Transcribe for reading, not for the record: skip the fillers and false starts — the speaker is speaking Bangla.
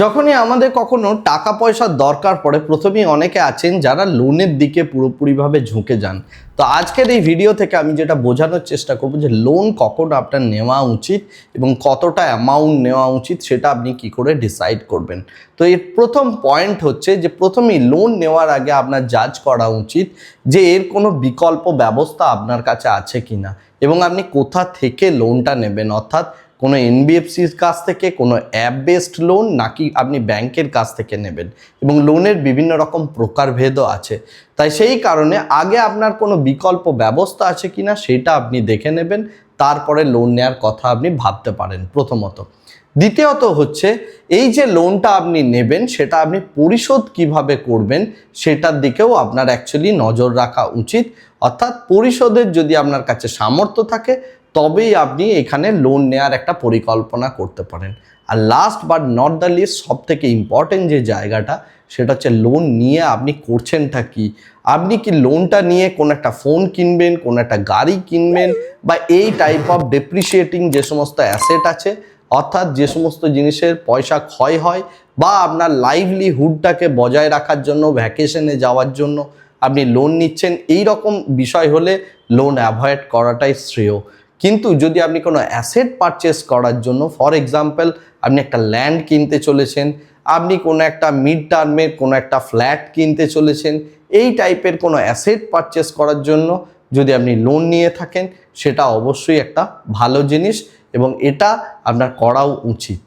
যখনই আমাদের কখনো টাকা পয়সার দরকার পড়ে প্রথমেই অনেকে আছেন যারা লোনের দিকে পুরোপুরিভাবে ঝুঁকে যান। তো আজকের এই ভিডিও থেকে আমি যেটা বোঝানোর চেষ্টা করব যে লোন কখন আপনার নেওয়া উচিত এবং কতটা অ্যামাউন্ট নেওয়া উচিত সেটা আপনি কি করে ডিসাইড করবেন। তো এর প্রথম পয়েন্ট হচ্ছে যে প্রথমেই লোন নেওয়ার আগে আপনার জাজ করা উচিত যে এর কোনো বিকল্প ব্যবস্থা আপনার কাছে আছে কিনা এবং আপনি কোথা থেকে লোনটা নেবেন, অর্থাৎ কোনো এনবিএফসির কাছ থেকে, কোনো অ্যাপ বেসড লোন, নাকি আপনি ব্যাংকের কাছ থেকে নেবেন। এবং লোনের বিভিন্ন রকম প্রকারভেদও আছে, তাই সেই কারণে আগে আপনার কোনো বিকল্প ব্যবস্থা আছে কিনা সেটা আপনি দেখে নেবেন, তারপরে লোন নেওয়ার কথা আপনি ভাবতে পারেন প্রথমত। দ্বিতীয়ত হচ্ছে এই যে লোনটা আপনি নেবেন সেটা আপনি পরিশোধ কিভাবে করবেন সেটার দিকেও আপনার অ্যাকচুয়ালি নজর রাখা উচিত। অর্থাৎ পরিশোধের যদি আপনার কাছে সামর্থ্য থাকে তবেই আপনি এখানে লোন নেওয়ার একটা পরিকল্পনা করতে পারেন। আর last but not the least, সব থেকে ইম্পর্টেন্ট যে জায়গাটা সেটা হচ্ছে লোন নিয়ে আপনি করছেনটা কি। আপনি কি লোনটা নিয়ে কোনো একটা ফোন কিনবেন, কোনো একটা গাড়ি কিনবেন, বা এই টাইপ অফ ডেপ্রিসিয়েটিং যে সমস্ত অ্যাসেট আছে, অর্থাৎ যে সমস্ত জিনিসের পয়সা ক্ষয় হয় বা আপনার লাইভলিহুডটাকে বজায় রাখার জন্য, ভ্যাকেশনে যাওয়ার জন্য আপনি লোন নিচ্ছেন, এই রকম বিষয় হলে লোন অ্যাভয়েড করাটাই শ্রেয়। কিন্তু যদি আপনি কোনো অ্যাসেট পারচেস করার জন্য, ফর এক্সাম্পল আপনি একটা ল্যান্ড কিনতে চলেছেন, আপনি কোনো একটা মিড টার্মের কোনো একটা ফ্ল্যাট কিনতে চলেছেন, এই টাইপের কোনো অ্যাসেট পারচেস করার জন্য যদি আপনি লোন নিয়ে থাকেন সেটা অবশ্যই একটা ভালো জিনিস এবং এটা আপনার করাও উচিত।